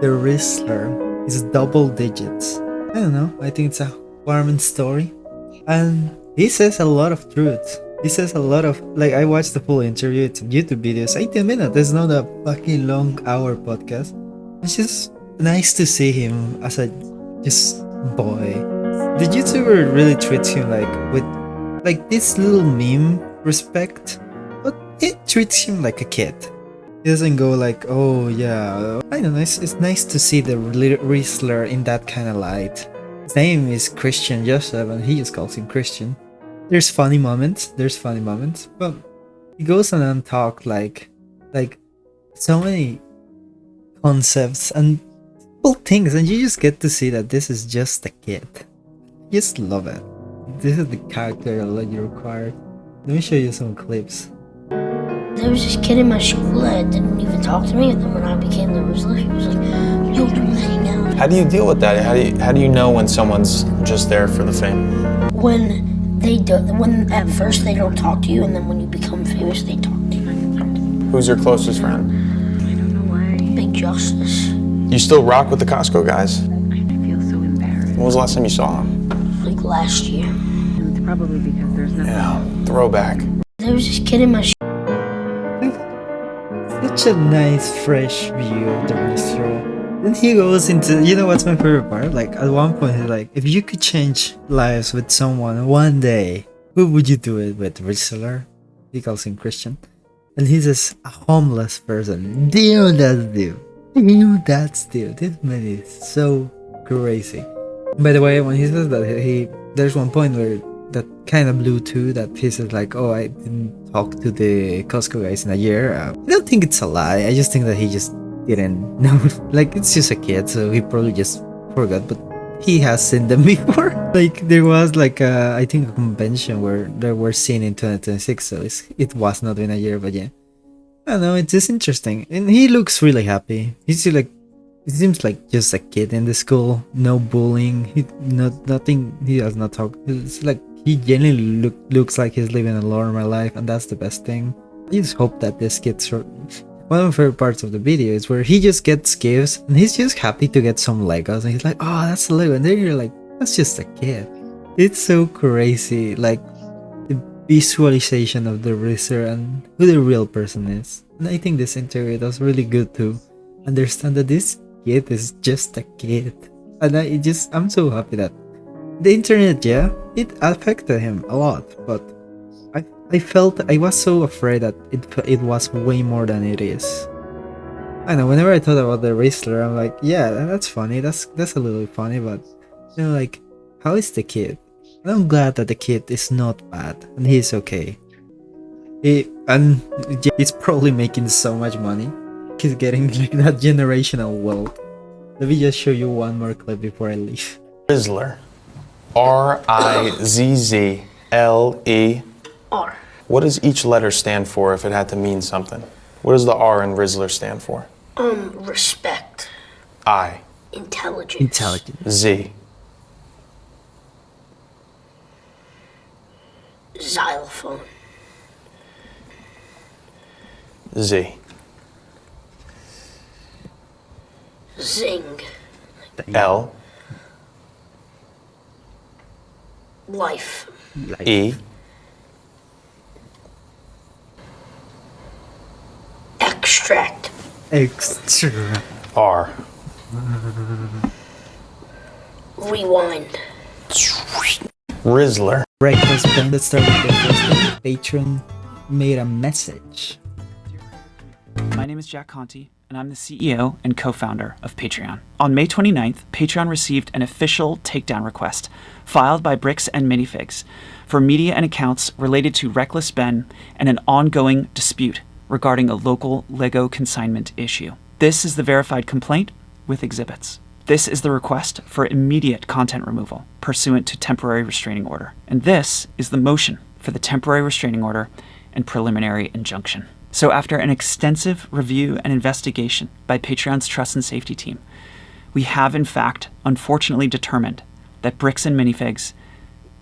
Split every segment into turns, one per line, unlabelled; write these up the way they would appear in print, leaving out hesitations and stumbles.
the Rizzler is double digits. I don't know, I think it's a warming story. And he says a lot of truth. He says a lot of, like, I watched the full interview, it's a YouTube video, it's 18 minutes, it's not a fucking long hour podcast. It's just nice to see him as a just boy. The YouTuber really treats him like with like this little meme respect, but it treats him like a kid. He doesn't go like, oh yeah, I don't know, it's nice to see the Rizzler in that kind of light. His name is Christian Joseph and he just calls him Christian. There's funny moments, but he goes on and talk like so many concepts and cool things, and you just get to see that this is just a kid. Just love it. This is the character that you required. Let me show you some clips.
There was this kid in my school that didn't even talk to me, and then when I became the Rizzler, he was like, yo, do you wanna hang out?
How do you deal with that? How do you know when someone's just there for the fame?
When at first they don't talk to you, and then when you become famous, they talk to you.
Who's your closest friend?
Big Justice.
You still rock with the Costco guys?
I feel so embarrassed.
When was the last time you saw them?
Like last year.
And it's probably because there's nothing.
Yeah, throwback.
There was this kid in my school.
Such a nice fresh view of the Rizzler. Then he goes into, you know what's my favorite part? Like at one point he's like, if you could change lives with someone one day, who would you do it with? Rizzler? He calls him Christian. And he says, a homeless person. Damn, that's dude. This man is so crazy. By the way, when he says that, there's one point where that kind of blew too, that he says like, oh, I didn't talk to the Costco guys in a year. I don't think it's a lie. I just think that he just didn't know. Like, it's just a kid, so he probably just forgot, but he has seen them before. Like, there was like I think a convention where they were seen in 2026, so it was not in a year, but yeah. I don't know, it's just interesting. And he looks really happy. He seems like just a kid in the school. No bullying. Nothing. He does not talk. It's like he genuinely looks like he's living a normal life, and that's the best thing. I just hope that this gets short. One of my favorite parts of the video is where he just gets gifts and he's just happy to get some Legos, and he's like, oh, that's a Lego, and then you're like, that's just a kid. It's so crazy, like the visualization of the Rizzler and who the real person is. And I think this interview does really good to understand that this kid is just a kid. And I'm so happy that the internet, yeah, it affected him a lot, but I was so afraid that it was way more than it is. I know, whenever I thought about the Rizzler, I'm like, yeah, that's funny, that's a little funny, but you know, like, how is the kid? And I'm glad that the kid is not bad and he's okay. He's probably making so much money. He's getting like that generational wealth. Let me just show you one more clip before I leave.
Rizzler. Rizzle.
R.
What does each letter stand for if it had to mean something? What does the R in Rizzler stand for?
Respect.
I.
Intelligence.
Z.
Xylophone.
Z.
Zing.
L.
Life.
E.
Extract.
Extra.
R.
Rewind.
Rizzler.
Breakfast band. Let's start with the first thing. Patron made a message.
My name is Jack Conti, and I'm the CEO and co-founder of Patreon. On May 29th, Patreon received an official takedown request filed by Bricks and Minifigs for media and accounts related to Reckless Ben and an ongoing dispute regarding a local Lego consignment issue. This is the verified complaint with exhibits. This is the request for immediate content removal pursuant to temporary restraining order. And this is the motion for the temporary restraining order and preliminary injunction. So after an extensive review and investigation by Patreon's trust and safety team, we have in fact unfortunately determined that Bricks and Minifigs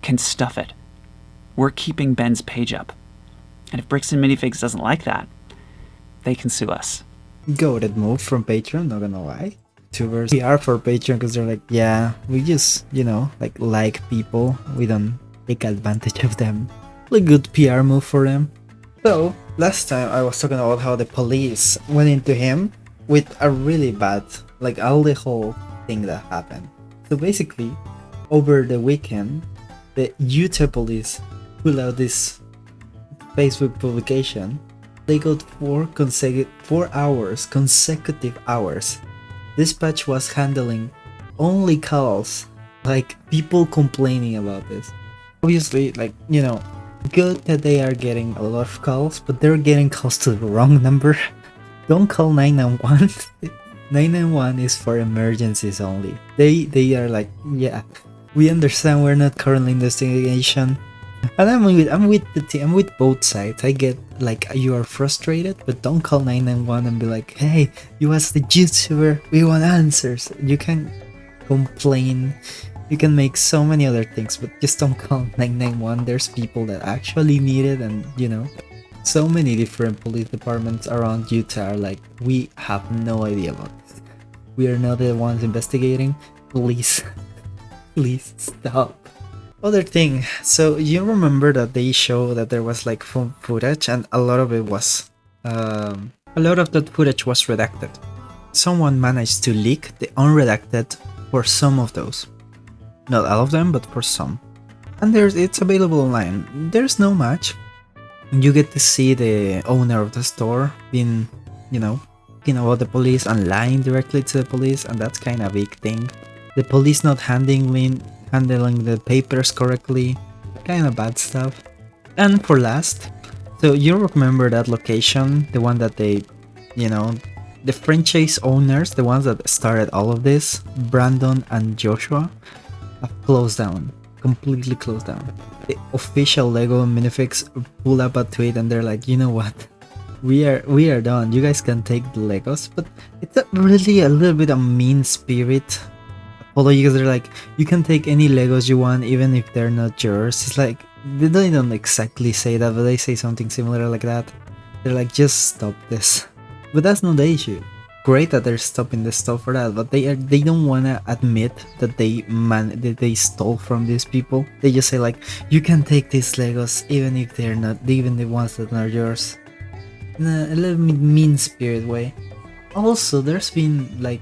can stuff it. We're keeping Ben's page up. And if Bricks and Minifigs doesn't like that, they can sue us.
Goated move from Patreon, not gonna lie. YouTubers PR for Patreon because they're like, yeah, we just, you know, like people. We don't take advantage of them. Like good PR move for them. So last time I was talking about how the police went into him with a really bad, like all the whole thing that happened. So basically, over the weekend, the Utah police pulled out this Facebook publication. They got 4 consecutive hours. Dispatch was handling only calls, like people complaining about this. Obviously, like, you know, good that they are getting a lot of calls, but they're getting calls to the wrong number. Don't call 911. 911 is for emergencies only. They are like, yeah, we understand we're not currently investigation. And I'm with the team. I'm with both sides. I get like you are frustrated, but don't call 911 and be like, hey, you as the YouTuber, we want answers. You can complain. You can make so many other things, but just don't call 911. There's people that actually need it, and you know, so many different police departments around Utah are like, we have no idea about this. We are not the ones investigating. Please, please stop. Other thing, so you remember that they show that there was like phone footage, and a lot of it was, a lot of that footage was redacted. Someone managed to leak the unredacted for some of those. Not all of them, but for some. And it's available online. There's no match. You get to see the owner of the store being, you know, about the police and lying directly to the police, and that's kind of a big thing. The police not handling the papers correctly, kind of bad stuff. And for last, so you remember that location, the one that they, you know, the franchise owners, the ones that started all of this, Brandon and Joshua, have closed down, completely closed down. The official Lego Minifigs pull up a tweet and they're like, you know what, we are done. You guys can take the Legos, but it's really a little bit of mean spirit. Although you guys are like, you can take any Legos you want, even if they're not yours. It's like they don't exactly say that, but they say something similar like that. They're like, just stop this. But that's not the issue. Great that they're stopping the stuff for that, but they don't wanna admit that they stole from these people. They just say like, you can take these Legos even if they're not, even the ones that are yours. In a little mean spirit way. Also, there's been like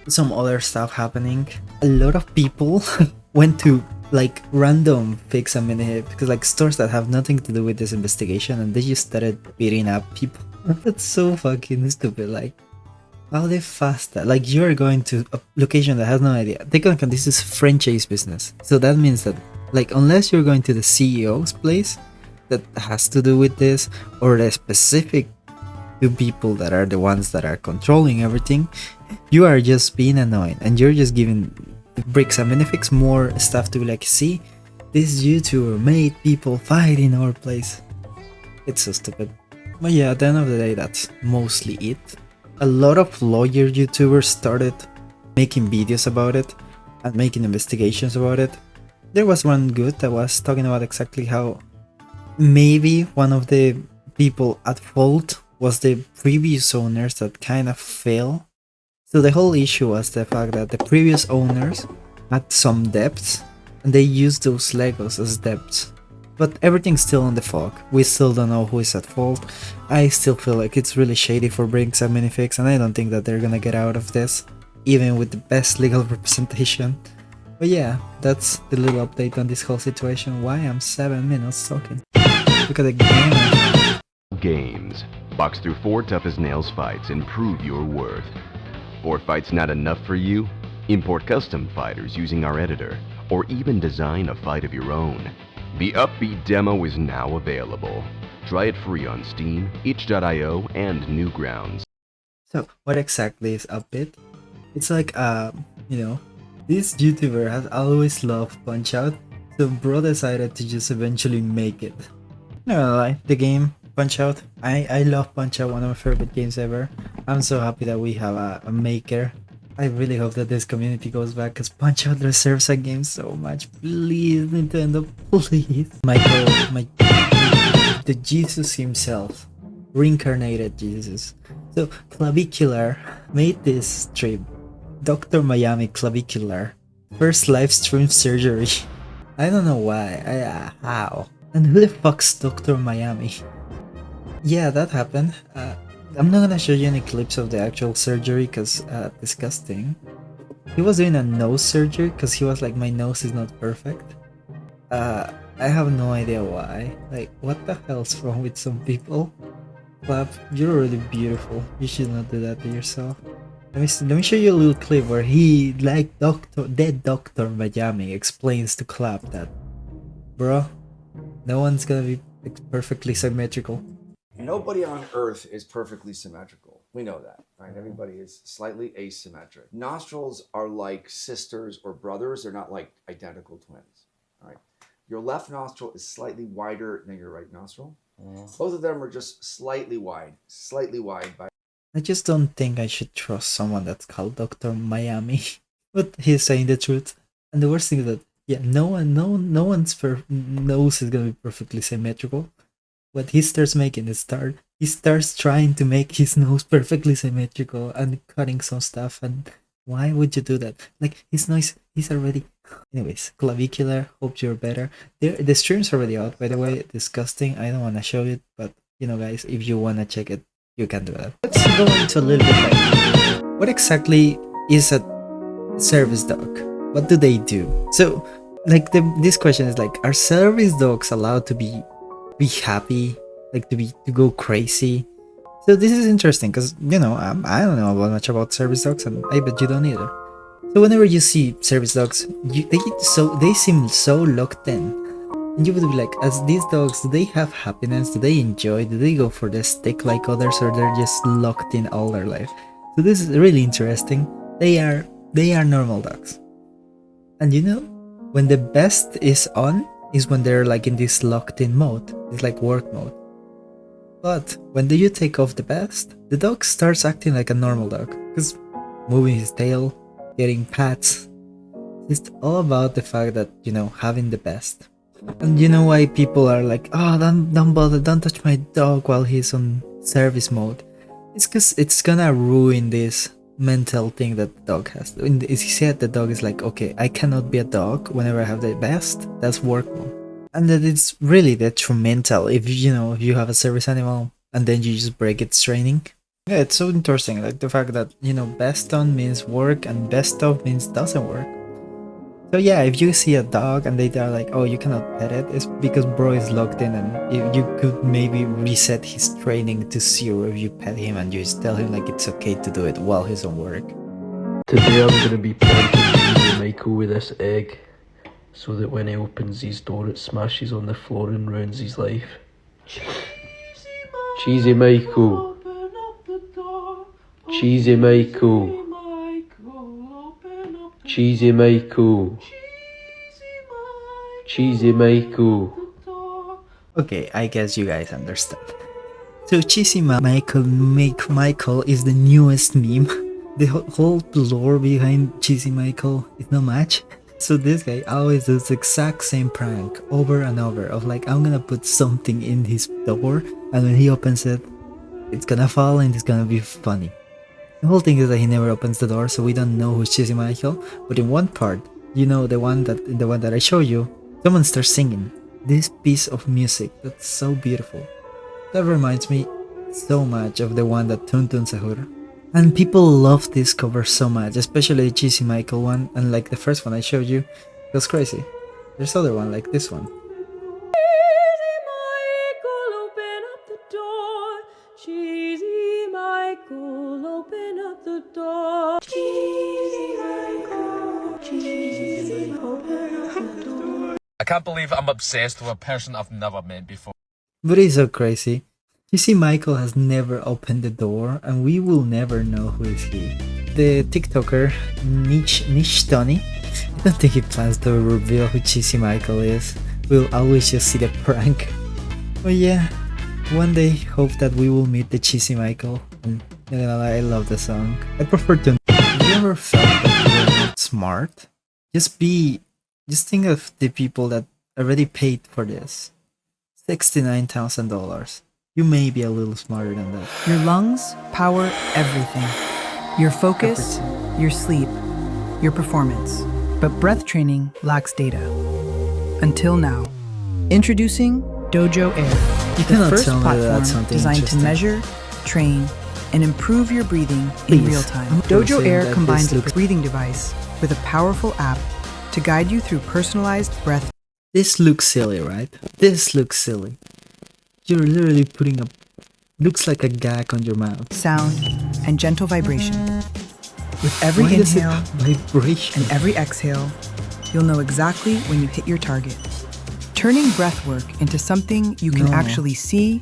some other stuff happening. A lot of people went to like random fix and mini because like stores that have nothing to do with this investigation, and they just started beating up people. That's so fucking stupid. Like, how they fast that? Like, you're going to a location that has no idea. Take into account this is franchise business, so that means that like unless you're going to the CEO's place that has to do with this, or the specific two people that are the ones that are controlling everything, you are just being annoying and you're just giving Bricks and Minifigs more stuff to be like, see, this YouTuber made people fight in our place. It's so stupid. But yeah, at the end of the day, that's mostly it. A lot of lawyer YouTubers started making videos about it and making investigations about it. There was one good that was talking about exactly how maybe one of the people at fault was the previous owners that kind of failed. So the whole issue was the fact that the previous owners had some debts and they used those Legos as debts. But everything's still in the fog. We still don't know who is at fault. I still feel like it's really shady for Bricks and Minifigs, and I don't think that they're gonna get out of this, even with the best legal representation. But yeah, that's the little update on this whole situation. Why I'm 7 minutes talking. Look at the game.
Games. Box through 4 tough as nails fights and prove your worth. 4 fights not enough for you? Import custom fighters using our editor, or even design a fight of your own. The Upbeat demo is now available. Try it free on Steam, itch.io, and Newgrounds.
So, what exactly is Upbeat? It's like, you know, this YouTuber has always loved Punch-Out, so bro decided to just eventually make it. Not gonna lie, the game Punch-Out, I love Punch-Out, one of my favorite games ever. I'm so happy that we have a maker. I really hope that this community goes back, because Punch-Out deserves a game so much. Please, Nintendo, please. The Jesus himself, reincarnated Jesus. So Clavicular made this stream Dr. Miami Clavicular. First live stream surgery. I don't know why. How? And who the fuck's Dr. Miami? Yeah, that happened. I'm not gonna show you any clips of the actual surgery because disgusting. He was doing a nose surgery because he was like, my nose is not perfect. I have no idea why. Like, what the hell's wrong with some people? Clap, you're really beautiful. You should not do that to yourself. Let me show you a little clip where he, like dead Dr. Miami, explains to Clap that, bro, no one's gonna be perfectly symmetrical.
Nobody on Earth is perfectly symmetrical. We know that, right? Everybody is slightly asymmetric. Nostrils are like sisters or brothers. They're not like identical twins, right? Your left nostril is slightly wider than your right nostril. Both of them are just slightly wide by.
I just don't think I should trust someone that's called Dr. Miami. But he's saying the truth. And the worst thing is that, yeah, no one's nose is gonna be perfectly symmetrical. What he starts making is he starts trying to make his nose perfectly symmetrical and cutting some stuff. And why would you do that? Like, his nose, he's already. Anyways, Clavicular, hope you're better. The stream's already out, by the way. Disgusting. I don't want to show it, but you know, guys, if you want to check it, you can do that. Let's go into a little bit like, what exactly is a service dog? What do they do? So, like, this question is like, are service dogs allowed to be happy, like to go crazy? So this is interesting because, you know, I don't know much about service dogs, and I bet you don't either. So whenever you see service dogs, they seem so locked in, and you would be like, as these dogs, do they have happiness? Do they enjoy? Do they go for the stick like others, or they're just locked in all their life? So this is really interesting. They are normal dogs, and you know, when the best is on is when they're like in this locked in mode. It's like work mode. But when you take off the best, the dog starts acting like a normal dog, because moving his tail, getting pats. It's all about the fact that, you know, having the best. And you know why people are like, oh, don't bother, don't touch my dog while he's on service mode. It's because it's gonna ruin this mental thing that the dog has. He said the dog is like, okay, I cannot be a dog whenever I have the best. That's work mode. And that it's really detrimental if you have a service animal and then you just break its training. Yeah, it's so interesting, like the fact that, you know, best on means work and best of means doesn't work. So yeah, if you see a dog and they are like, oh, you cannot pet it, it's because bro is locked in, and you could maybe reset his training to 0 if you pet him and you just tell him like it's okay to do it while he's on work.
Today I'm going to be planting Chesy Michel with this egg, so that when he opens his door it smashes on the floor and ruins his life. Chesy Michel. Chesy Michel. Chesy Michel. Chesy Michel.
Okay, I guess you guys understand. So Chesy Michel is the newest meme. The whole lore behind Chesy Michel is no match. So this guy always does the exact same prank over and over of like, I'm gonna put something in his door, and when he opens it, it's gonna fall and it's gonna be funny. The whole thing is that he never opens the door, so we don't know who's Chesy Michel. But in one part, you know, the one that I show you, someone starts singing this piece of music that's so beautiful. That reminds me so much of the one that Tuntun Sahur. And people love this cover so much, especially the Chesy Michel one, and like the first one I showed you, it was crazy. There's other one like this one.
I can't believe I'm obsessed with a person I've never met before.
But it's so crazy. Chesy Michel has never opened the door, and we will never know who is he. The TikToker Niche Tony, I don't think he plans to reveal who Chesy Michel is. We'll always just see the prank. But yeah, one day hope that we will meet the Chesy Michel. And you know, I love the song. I prefer to. Have you ever felt that you were not smart? Just think of the people that already paid for this. $69,000. You may be a little smarter than that.
Your lungs power everything. your focus, your sleep, your performance. But breath training lacks data. Until now. Introducing Dojo Air, the
cannot
first
tell me that
platform
something
designed to
interesting.
measure, train, and improve your breathing
Please,
in real time.
I'm
Dojo
saying
Air
that
combines
this
a
looks-
breathing device with a powerful app to guide you through personalized breath.
This looks silly, right? This looks silly. You're literally putting a... Looks like a gag on your mouth.
Sound, and gentle vibration. With every
Why does it
inhale
have vibration?
and every exhale, you'll know exactly when you hit your target. Turning breath work into something you can
No.
actually see,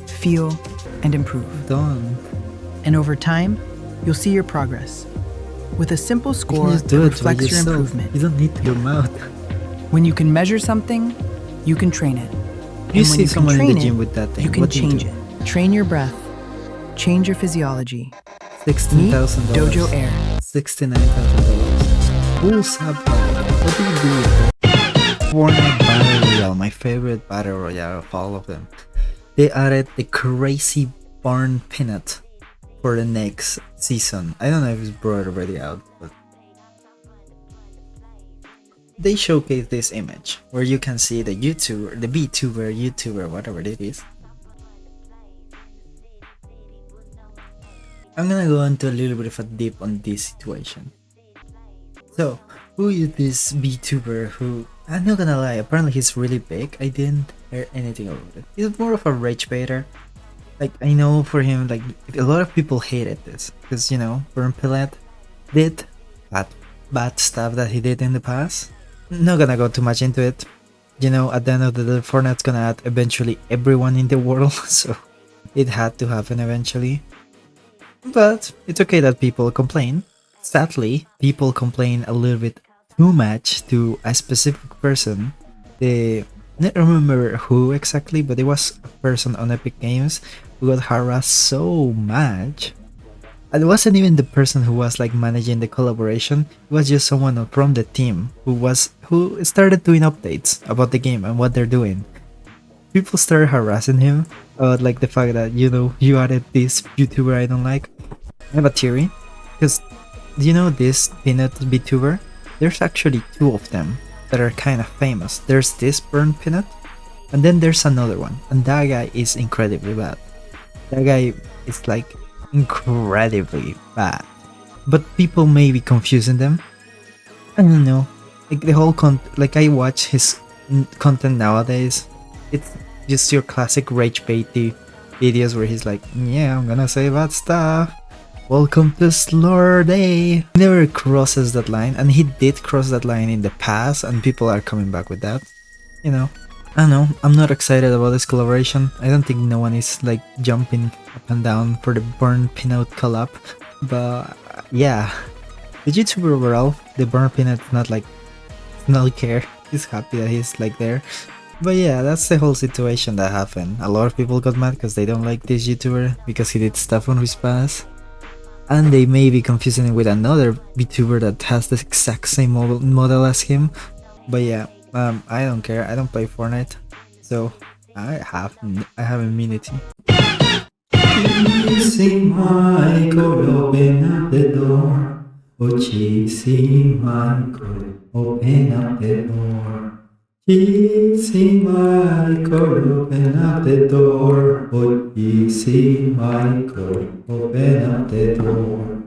feel, and improve.
Don't.
And over time, you'll see your progress. With a simple
You
score
can just
that
do it by
reflects your
yourself.
improvement.
You don't need your mouth.
When you can measure something, you can train it.
You
And when
see
you can
someone in
train
the gym
it,
with that thing.
you can
what do you
change
do?
it. Train your breath. Change your physiology. Meet
$16,000.
Dojo Air.
$69,000. Who's up? What do you do with it? Fortnite Battle Royale, my favorite Battle Royale of all of them. They added the crazy Burnpeanut for the next season. I don't know if it's brought already out, but they showcase this image where you can see the YouTuber, the YouTuber, whatever it is. I'm gonna go into a little bit of a deep on this situation. So, who is this VTuber who, I'm not gonna lie, apparently he's really big. I didn't hear anything about it. He's more of a rage baiter. Like, I know for him, like, a lot of people hated this. Because, you know, Burnpeanut did bad stuff that he did in the past. Not gonna go too much into it. You know, at the end of the day, Fortnite's gonna add eventually everyone in the world, so it had to happen eventually. But it's okay that people complain. Sadly, people complain a little bit too much to a specific person. I don't remember who exactly, but it was a person on Epic Games who got harassed so much. And it wasn't even the person who was like managing the collaboration. It was just someone from the team who started doing updates about the game and what they're doing. People started harassing him about like the fact that, you know, you added this YouTuber I don't like. I have a theory, because do you know this peanut VTuber? There's actually two of them that are kind of famous. There's this Burnpeanut, and then there's another one, and that guy is incredibly bad. That guy is like incredibly bad, but people may be confusing them. I don't know. Like the whole like I watch his content nowadays. It's just your classic rage baity videos where he's like, yeah, I'm gonna say bad stuff. Welcome to Slur Day. He never crosses that line, and he did cross that line in the past, and people are coming back with that. You know, I don't know. I'm not excited about this collaboration. I don't think no one is like jumping up and down for the Burnpeanut collab. But yeah, the YouTuber overall, the Burnpeanut, not like, not care. He's happy that he's like there. But yeah, that's the whole situation that happened. A lot of people got mad because they don't like this YouTuber because he did stuff on his past. And they may be confusing it with another VTuber that has the exact same model as him. But yeah, I don't care. I don't play Fortnite, so I have immunity. Chesy Michel, open up the door. Oh, Chesy Michel, open up the door. Chesy Michel, open up the door. Oh, Chesy Michel, open up the door.